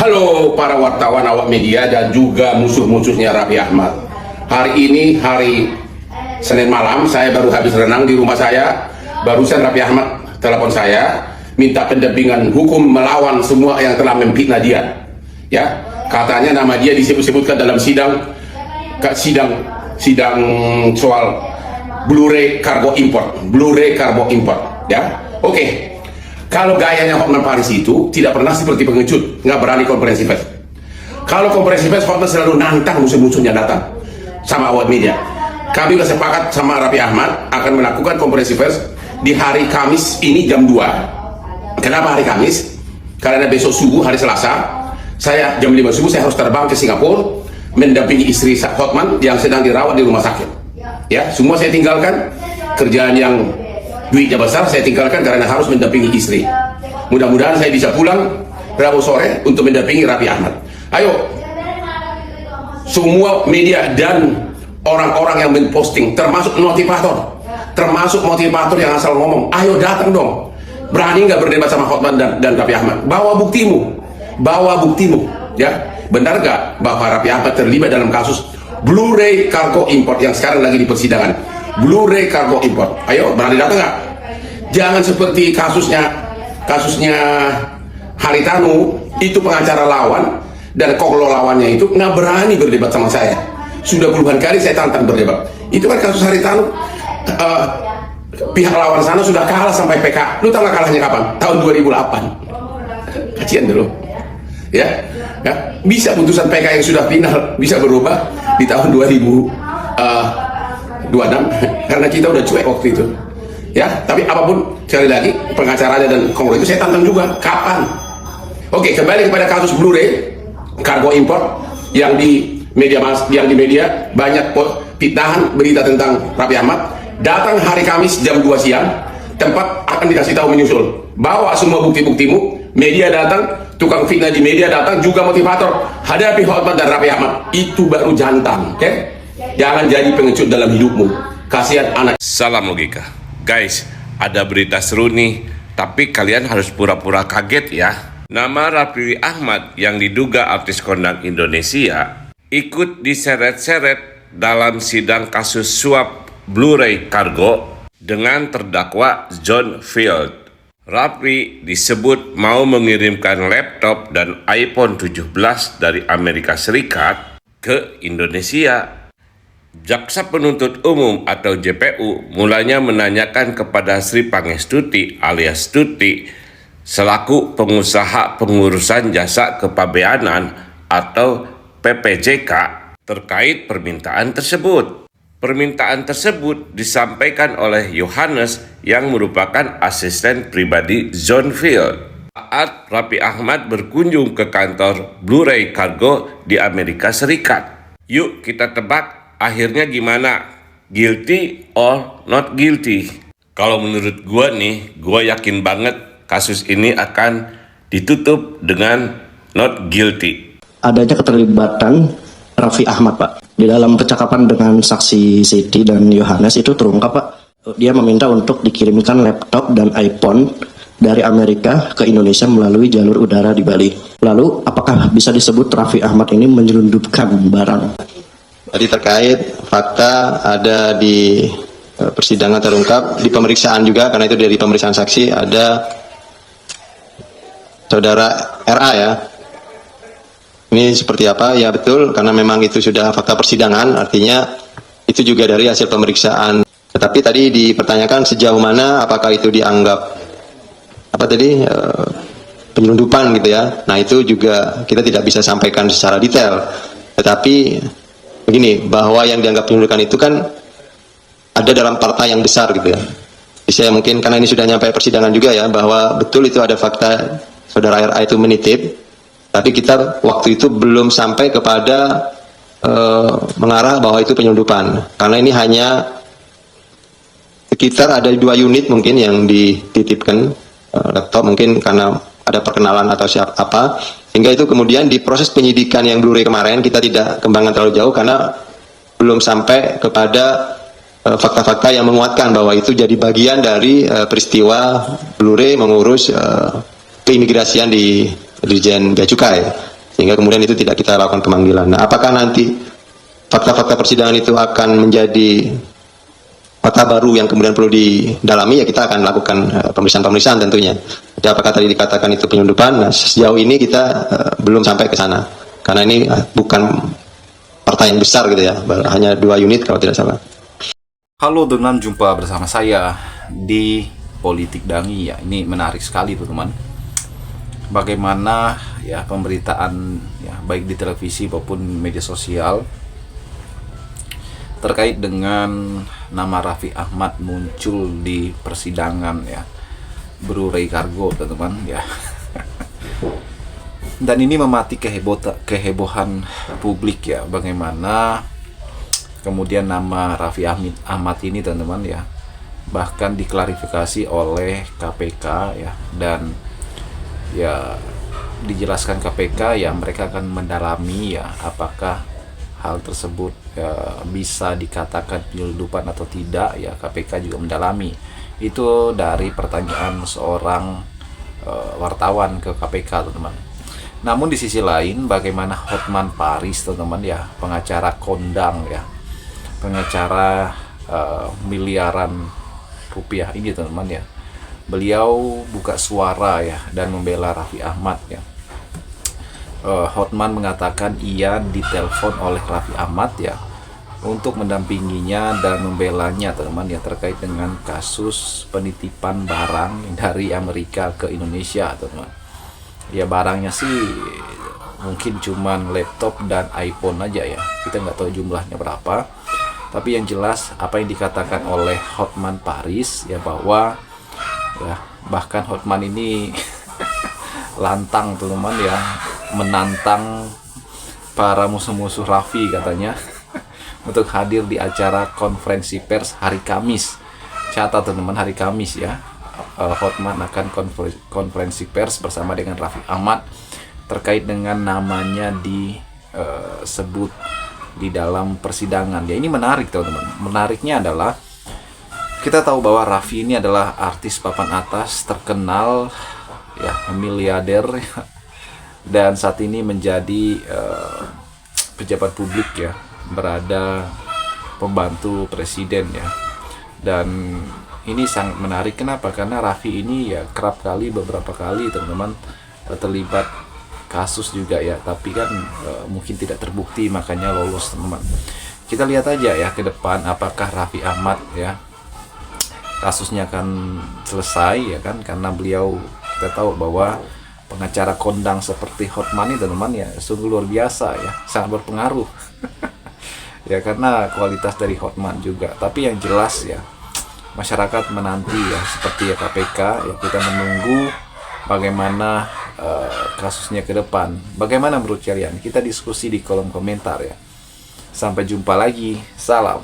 Halo para wartawan, awak media, dan juga musuh-musuhnya Raffi Ahmad. Hari ini hari Senin malam, saya baru habis renang di rumah saya. Barusan Raffi Ahmad telepon saya, minta pendampingan hukum melawan semua yang telah memfitnah dia. Ya, katanya nama dia disebut-sebutkan dalam sidang soal Blu-ray Cargo Import. Ya, oke. Kalau gayanya Hotman Paris itu tidak pernah seperti pengecut, nggak berani konferensi pers. Kalau konferensi pers, Hotman selalu nantang musuh-musuhnya datang sama awak media. Kami sudah sepakat sama Raffi Ahmad akan melakukan konferensi pers di hari Kamis ini jam 2. Kenapa hari Kamis? Karena besok subuh hari Selasa, saya jam 5 subuh saya harus terbang ke Singapura mendampingi istri Hotman yang sedang dirawat di rumah sakit. Ya, semua saya tinggalkan, kerjaan yang duitnya besar saya tinggalkan karena harus mendampingi istri. Mudah-mudahan saya bisa pulang Rabu sore untuk mendampingi Raffi Ahmad. Ayo, semua media dan orang-orang yang memposting, termasuk motivator yang asal ngomong, ayo datang dong. Berani nggak berdebat sama Hotman dan Raffi Ahmad? Bawa buktimu, ya. Benar nggak bahwa Raffi Ahmad terlibat dalam kasus Blu-ray Cargo Import yang sekarang lagi di persidangan? Blu-ray Cargo Import. Ayo, berani datang nggak? Jangan seperti kasusnya Haritanu, itu pengacara lawan dan koklo lawannya itu nggak berani berdebat sama saya. Sudah puluhan kali saya tantang berdebat. Itu kan kasus Haritanu, pihak lawan sana sudah kalah sampai PK. Lu tahu nggak kalahnya kapan? Tahun 2008. Kajian dulu. Ya, bisa putusan PK yang sudah final bisa berubah di tahun 2026 karena kita udah cuek waktu itu. Ya, tapi apapun, sekali lagi pengacaranya dan kongres itu saya tantang juga kapan. Oke, kembali kepada kasus Blu-ray Cargo Import yang di media banyak fitnahan berita tentang Raffi Ahmad. Datang hari Kamis jam 2 siang, tempat akan dikasih tahu menyusul. Bawa semua bukti-buktimu, media datang, tukang fitnah di media datang, juga motivator. Hadapi Hotman dan Raffi Ahmad, itu baru jantan, oke? Jangan jadi pengecut dalam hidupmu. Kasihan anak. Salam logika. Guys, ada berita seru nih, tapi kalian harus pura-pura kaget ya. Nama Raffi Ahmad yang diduga artis kondang Indonesia ikut diseret-seret dalam sidang kasus suap Blu-ray Cargo dengan terdakwa John Field. Raffi disebut mau mengirimkan laptop dan iPhone 17 dari Amerika Serikat ke Indonesia. Jaksa Penuntut Umum atau JPU mulanya menanyakan kepada Sri Pangestuti alias Tuti selaku pengusaha pengurusan jasa kepabeanan atau PPJK terkait permintaan tersebut. Permintaan tersebut disampaikan oleh Yohanes yang merupakan asisten pribadi John Field saat Raffi Ahmad berkunjung ke kantor Blu-ray Cargo di Amerika Serikat. Yuk kita tebak akhirnya gimana? Guilty or not guilty? Kalau menurut gua nih, gua yakin banget kasus ini akan ditutup dengan not guilty. Adanya keterlibatan Raffi Ahmad, Pak. Di dalam percakapan dengan saksi Siti dan Yohanes itu terungkap, Pak. Dia meminta untuk dikirimkan laptop dan iPhone dari Amerika ke Indonesia melalui jalur udara di Bali. Lalu, apakah bisa disebut Raffi Ahmad ini menyelundupkan barang? Tadi terkait fakta ada di persidangan terungkap, di pemeriksaan juga, karena itu dari pemeriksaan saksi ada saudara RA ya. Ini seperti apa? Ya betul, karena memang itu sudah fakta persidangan, artinya itu juga dari hasil pemeriksaan. Tetapi tadi dipertanyakan sejauh mana apakah itu dianggap penyelundupan gitu ya. Nah itu juga kita tidak bisa sampaikan secara detail. Tetapi begini, bahwa yang dianggap penyelundupan itu kan ada dalam partai yang besar gitu ya. Jadi saya mungkin karena ini sudah nyampe persidangan juga ya, bahwa betul itu ada fakta saudara RA itu menitip. Tapi kita waktu itu belum sampai kepada mengarah bahwa itu penyelundupan. Karena ini hanya sekitar ada 2 unit mungkin yang dititipkan laptop, mungkin karena ada perkenalan atau siapa, sehingga itu kemudian di proses penyidikan yang Blu-ray kemarin kita tidak kembangkan terlalu jauh karena belum sampai kepada fakta-fakta yang menguatkan bahwa itu jadi bagian dari peristiwa Blu-ray mengurus keimigrasian di Dirjen Bea Cukai. sehingga kemudian itu tidak kita lakukan pemanggilan. Nah, apakah nanti fakta-fakta persidangan itu akan menjadi fakta baru yang kemudian perlu didalami, ya kita akan lakukan pemeriksaan-pemeriksaan tentunya. Jadi apakah tadi dikatakan itu penyelundupan? Nah, sejauh ini kita belum sampai ke sana, karena ini bukan partai yang besar gitu ya, hanya 2 unit kalau tidak salah. Halo, dengan jumpa bersama saya di Politik Dangi ya. Ini menarik sekali teman-teman. Bagaimana ya pemberitaan ya baik di televisi maupun media sosial terkait dengan nama Raffi Ahmad muncul di persidangan ya Blu-ray Cargo teman-teman ya. Dan ini memati kehebohan publik ya, bagaimana kemudian nama Raffi Ahmad ini teman-teman ya bahkan diklarifikasi oleh KPK ya, dan ya dijelaskan KPK ya mereka akan mendalami ya apakah hal tersebut ya, bisa dikatakan penyelundupan atau tidak ya. KPK juga mendalami itu dari pertanyaan seorang wartawan ke KPK teman-teman. Namun di sisi lain bagaimana Hotman Paris teman-teman ya, pengacara kondang ya, pengacara miliaran rupiah ini teman-teman ya, beliau buka suara ya dan membela Raffi Ahmad ya. Hotman mengatakan ia ditelepon oleh Raffi Ahmad ya untuk mendampinginya dan membelanya teman-teman ya terkait dengan kasus penitipan barang dari Amerika ke Indonesia teman-teman. Ya barangnya sih mungkin cuman laptop dan iPhone aja ya, kita nggak tahu jumlahnya berapa. Tapi yang jelas apa yang dikatakan oleh Hotman Paris ya, bahwa ya bahkan Hotman ini lantang teman-teman ya, menantang para musuh-musuh Raffi katanya untuk hadir di acara konferensi pers hari Kamis. Catat teman-teman, hari Kamis ya, Hotman akan konferensi pers bersama dengan Raffi Ahmad terkait dengan namanya disebut di dalam persidangan ya. Ini menarik teman-teman. Menariknya adalah kita tahu bahwa Raffi ini adalah artis papan atas terkenal ya, miliarder ya, dan saat ini menjadi pejabat publik ya, berada pembantu presiden ya. Dan ini sangat menarik. Kenapa? Karena Raffi ini ya kerap kali, beberapa kali teman-teman terlibat kasus juga ya, tapi kan mungkin tidak terbukti makanya lolos teman-teman. Kita lihat aja ya ke depan apakah Raffi Ahmad ya kasusnya akan selesai ya kan, karena beliau kita tahu bahwa pengacara kondang seperti Hotman ini teman-teman ya sungguh luar biasa ya, sangat berpengaruh ya karena kualitas dari Hotman juga. Tapi yang jelas ya masyarakat menanti ya, seperti ya KPK ya, kita menunggu bagaimana kasusnya ke depan. Bagaimana menurut kalian? Kita diskusi di kolom komentar ya. Sampai jumpa lagi. Salam.